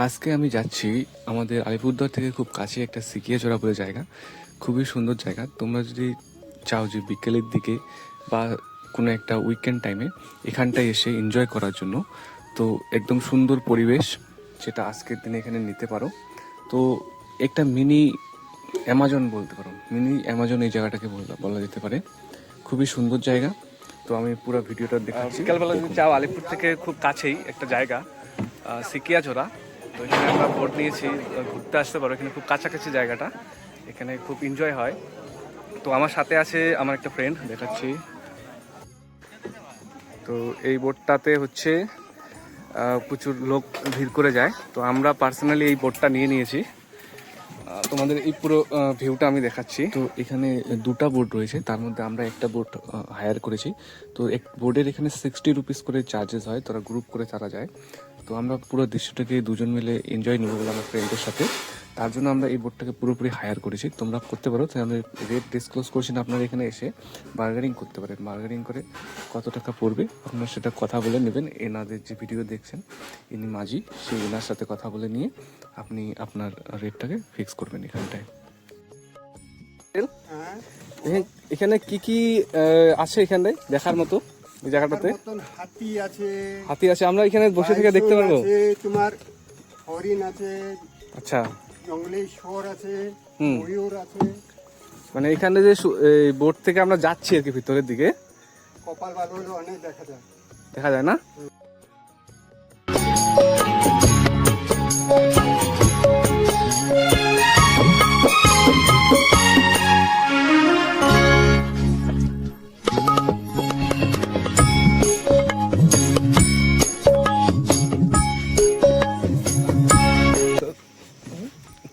আজকে আমি যাচ্ছি আমাদের আলিপুরদুয়ার থেকে খুব কাছে একটা সিকিয়াজোড়া বলে জায়গা। খুবই সুন্দর জায়গা। তোমরা যদি চাও যে বিকেলের দিকে বা কোনো একটা উইকেন্ড টাইমে এখানটায় এসে এনজয় করার জন্য, তো একদম সুন্দর পরিবেশ যেটা আজকের দিনে এখানে নিতে পারো। তো একটা মিনি অ্যামাজন বলতে পারো, মিনি অ্যামাজন এই জায়গাটাকে বলা যেতে পারে। খুবই সুন্দর জায়গা। তো আমি পুরো ভিডিওটা দেখাচ্ছি। বিকালবেলা যদি চাও, আলিপুর থেকে খুব কাছেই একটা জায়গা সিকিয়াজোড়া। তো এখানে আমরা বোট নিয়েছি, ঘুরতে আসতে পারো। এখানে খুব কাছাকাছি জায়গাটা, এখানে খুব এনজয় হয়। তো আমার সাথে আছে আমার একটা ফ্রেন্ড, দেখাচ্ছি। তো এই বোটটাতে হচ্ছে প্রচুর লোক ভিড় করে যায়। তো আমরা পার্সোনালি এই বোটটা নিয়ে নিয়েছি। তোমাদের এই পুরো ভিউটা আমি দেখাচ্ছি। তো এখানে দুটা বোট রয়েছে, তার মধ্যে আমরা একটা বোট হায়ার করেছি। তো এক বোর্ডের এখানে 60 রুপিস করে চার্জেস হয়, তারা গ্রুপ করে তারা যায়। তো আমরা পুরো দৃশ্যটাকে দুজন মিলে এনজয় নেবো বলে আমার ফ্রেন্ডের সাথে, তার জন্য আমরা এই বোটটাকে পুরোপুরি হায়ার করেছি। তোমরা করতে পারো, তাই আমি রেট ডিসক্লোজ করছি না, আপনারা এখানে এসে বার্গেনিং করতে পারেন। বার্গেনিং করে কত টাকা পড়বে আপনারা সেটা কথা বলে নেবেন। এনাদের যে ভিডিও দেখছেন, ইনি মাঝি, সেই এনার সাথে কথা বলে নিয়ে আপনি আপনার রেটটাকে ফিক্স করবেন এখানটায়। এখানে কি কি আছে এখানটায় দেখার মতো এই জায়গাটাতে? হাতি আছে, হাতি আছে, আমরা এখানে বসে থেকে দেখতে পারবো। তোমার হরিণ আছে, আচ্ছা, জঙ্গলে শুয়োর আছে, ময়ূর আছে। মানে এখানে যে বোট থেকে আমরা যাচ্ছি আর কি ভিতরের দিকে, কপাল বালু অনেক দেখা যায় না?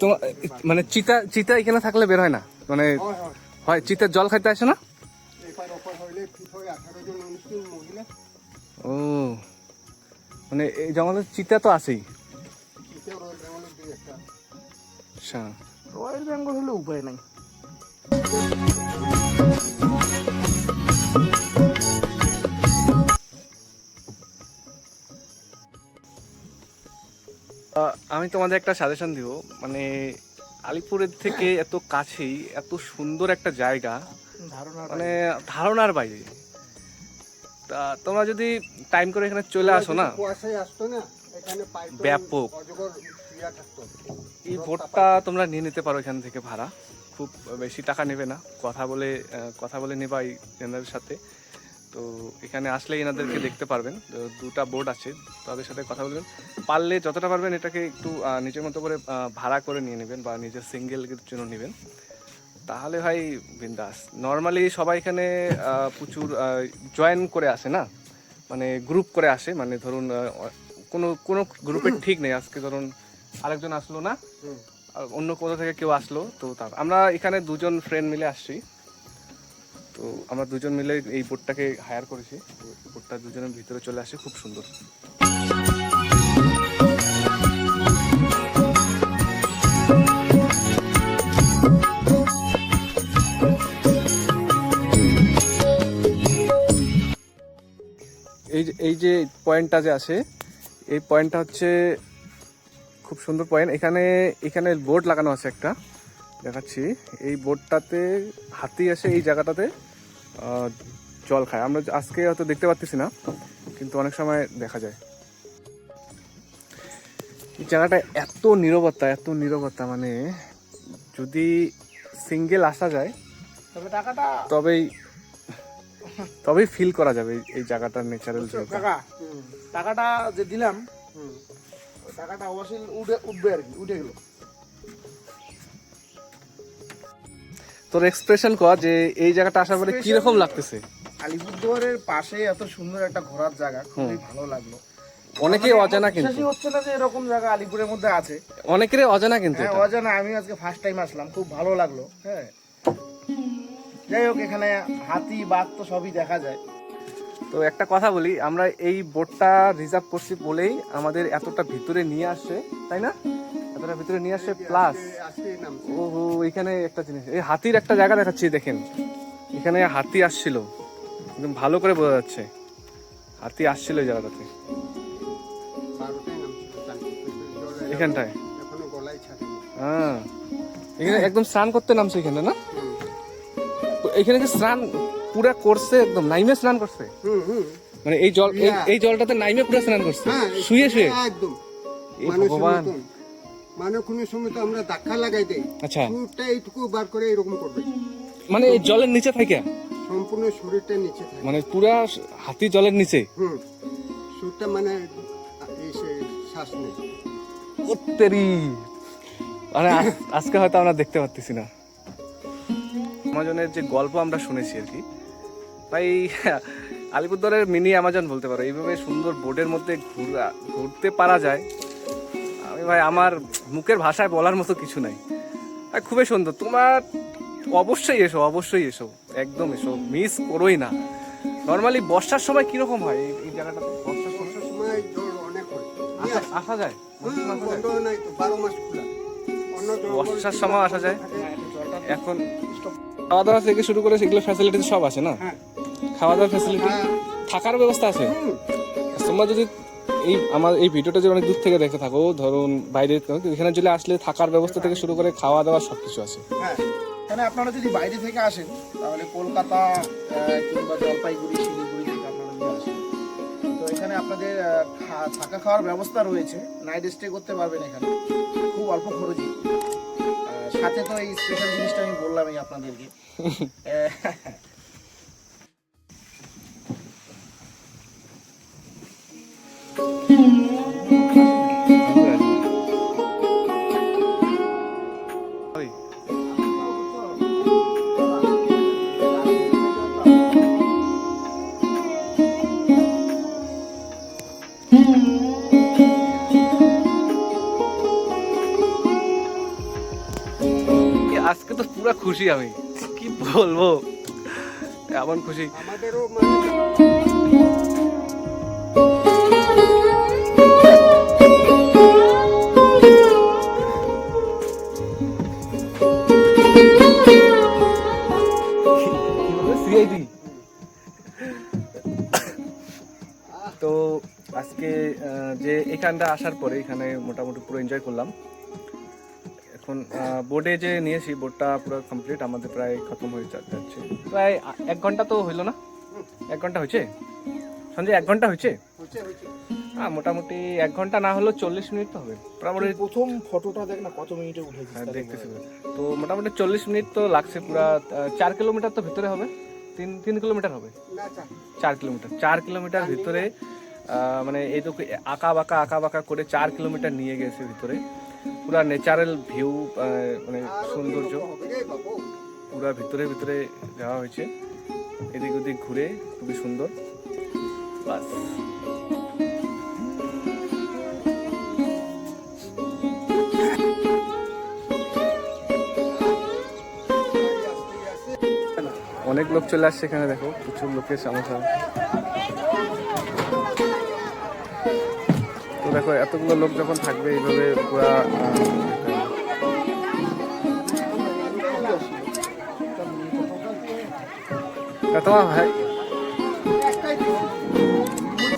তোমার মানে চিতা চিতা এখানে থাকলে বের হয় না, মানে হয় চিতার জল খাইতে আসে না? ও, মানে এই জঙ্গলের চিতা তো আছেই। আচ্ছা, রয়্যাল বেঙ্গল হলে উপায় নাই। আমি তোমাদের একটা সাজেশন দিব। মানে আলিপুরের থেকে এত কাছেই এত সুন্দর একটা জায়গা, মানে ধারণার বাইরে। তা তোমরা যদি টাইম করে এখানে চলে আসো না, ব্যাপক। এই বোটটা তোমরা নিয়ে নিতে পারো এখান থেকে ভাড়া, খুব বেশি টাকা নেবে না। কথা বলে নেবা এনাদের সাথে। তো এখানে আসলে এনাদেরকে দেখতে পারবেন। দুটা বোট আছে, তাদের সাথে কথা বলবেন। পারলে যতটা পারবেন এটাকে একটু নিজের মতো করে ভাড়া করে নিয়ে নেবেন, বা নিজের সিঙ্গেলের জন্য নেবেন, তাহলে ভাই বিন্দাস। নর্মালি সবাই এখানে প্রচুর জয়েন করে আসে না, মানে গ্রুপ করে আসে। মানে ধরুন কোনো কোনো গ্রুপের ঠিক নেই। আজকে ধরুন আরেকজন আসলো না, আর অন্য কোথাও থেকে কেউ আসলো, তো আমরা এখানে দুজন ফ্রেন্ড মিলে আসছি। তো আমরা দুজন মিলে এই বোটটাকে হায়ার করেছি। তো বোটটা দুজনের ভিতরে চলে আসে, খুব সুন্দর। এই যে পয়েন্টটা যে আছে, এই পয়েন্টটা হচ্ছে খুব সুন্দর পয়েন্ট। এখানে বোর্ড লাগানো আছে একটা, দেখাচ্ছি। এই বোর্ডটাতে হাতি আসে এই জায়গাটাতে জল খায়। আমরা আজকে হয়তো দেখতে পাচ্ছি না, কিন্তু অনেক সময় দেখা যায়। এই জায়গাটা এত নীরবতা, মানে যদি সিঙ্গেল আসা যায় তবেই ফিল করা যাবে এই জায়গাটার ন্যাচারাল। টাকাটা যে দিলাম, টাকাটা অবশ্যই উঠবে আর কি, উঠে গেল। তোর এক্সপ্রেশন কর যে এই জায়গাটা আসার পরে কি রকম লাগতেছে। আলিপুরদুয়ারের পাশে এত সুন্দর একটা ঘোরার জায়গা, খুবই ভালো লাগলো। অনেকেই অজানা, কিন্তু হচ্ছে না যে এরকম জায়গা আলিপুরের মধ্যে আছে। অনেকেরই অজানা, কিন্তু অজানা। আমি আজকে ফার্স্ট টাইম আসলাম, খুব ভালো লাগলো। হ্যাঁ, যাই হোক, এখানে হাতি বাঘ তো সবই দেখা যায়। তো একটা কথা বলি, আমরা এই বোটটা রিজার্ভ করছি বলেই আমাদের এতটা ভিতরে নিয়ে আসছে, তাই না? এতটা ভিতরে নিয়ে আসছে, প্লাস ওহো এখানে একটা জিনিস, এই হাতির একটা জায়গা দেখাচ্ছি, দেখেন এখানে হাতি আসছিল, একদম ভালো করে বোঝা যাচ্ছে হাতি আসছিল এই জায়গাটাতে। এখানটায় এখনো গলায় ছাড়েনি। হ্যাঁ, এখানে একদম স্নান করতে নামছে এখানে না? এখানে কি স্নান পুরা করছে, একদম নাইমে স্নান করছে? মানে এই জল এই জলটাতে নাইমে পুরো স্নান করছে হ্যাঁ, শুয়ে শুয়ে? একদম এই মানুষের ভগবান। মতন। মানে কোনো সময় তো আমরা ধাক্কা লাগাই দেই, আচ্ছা, সুরটা এইটুকু বার করে এরকম করবে, মানে এই জলের নিচে থাকে, সম্পূর্ণ শরীরটা নিচে থাকে। মানে পুরা হাতি জলের নিচে? সুরটা মানে এই শ্বাস নেই। ওত্তেরি, মানে আজকে হয়তো আমরা দেখতে পাচ্ছি না। আমাজনের যে গল্প আমরা শুনেছি আর কি ভাই, আলিপুরদুয়ারের মিনি আমাজন বলতে পারো। এইভাবে সুন্দর বোর্ডের মধ্যে ঘুরতে পারা যায়, আমি ভাই আমার মুখের ভাষায় বলার মতো কিছু নাই। খুবই সুন্দর। তোমার অবশ্যই এসো, অবশ্যই এসো, একদম এসো, মিস করোই না। নর্মালি বর্ষার সময় কিরকম হয় এই জায়গাটাতে? বর্ষার সময় জল অনেক হয়, আসা যায়? বন্ধ নাই তো, 12 মাস খোলা। অন্য বর্ষার সময় আসা যায়। এখন খাওয়া দাওয়া থেকে শুরু করে সেগুলো ফ্যাসিলিটি সব আছে না? খাওয়া দাওয়ার ফ্যাসিলিটি, থাকার ব্যবস্থা আছে? তোমরা যদি এই ভিডিওটা যদি অনেক দূর থেকে দেখে থাকো, ধরুন বাইরে, এখানে চলে আসলে থাকার ব্যবস্থা থেকে শুরু করে খাওয়া দাওয়া সবকিছু আছে। এখানে আপনারা যদি বাইরে থেকে আসেন তাহলে কলকাতা কিংবা জলপাইগুড়ি, শিলিগুড়ি থেকে আপনারা যদি আসেন, তো এখানে আপনাদের থাকা খাওয়ার ব্যবস্থা রয়েছে, নাইট স্টে করতে পারবেন এখানে খুব অল্প খরচে। সাথে তো এই স্পেশাল জিনিসটা আমি বললামই আপনাদেরকে। আজকে তো পুরা খুশি, আমি কি বলবো, এমন খুশি। আমাদেরও সিআইডি। তো আজকে যে এখানটা আসার পরে এখানে মোটামুটি পুরো এনজয় করলাম। এখন বোর্ডে যে নিয়েছি, বোর্ডটা পুরো কমপ্লিট, আমাদের প্রায় খতম হয়ে যাচ্ছে। প্রায় 1 ঘন্টা তো হইলো না? 1 ঘন্টা হয়েছে সঞ্জয়? 1 ঘন্টা হয়েছে? হ্যাঁ, মোটামুটি 1 ঘন্টা না হলেও 40 মিনিট তো হবে। মোটামুটি প্রথম ফটোটা দেখ না কত মিনিটে উঠেছে, দেখতেছি। তো মোটামুটি 40 মিনিট তো লাগছে। পুরা 4 কিলোমিটার তো ভিতরে হবে, 3 কিলোমিটার হবে, 4 কিলোমিটার ভিতরে। মানে এইটুকু আঁকা বাঁকা করে 4 কিলোমিটার নিয়ে গেছে ভিতরে। পুরা ন্যাচারাল ভিউ, মানে সৌন্দর্য পুরা ভিতরে ভিতরে যাওয়া হয়েছে, এদিক ওদিক ঘুরে খুবই সুন্দর। বাস, অনেক লোক চলে আসছে এখানে, দেখো প্রচুর লোকের সমস্যা। তো দেখো এতগুলো লোক যখন থাকবে এইভাবে পুরা, তোমার ভাই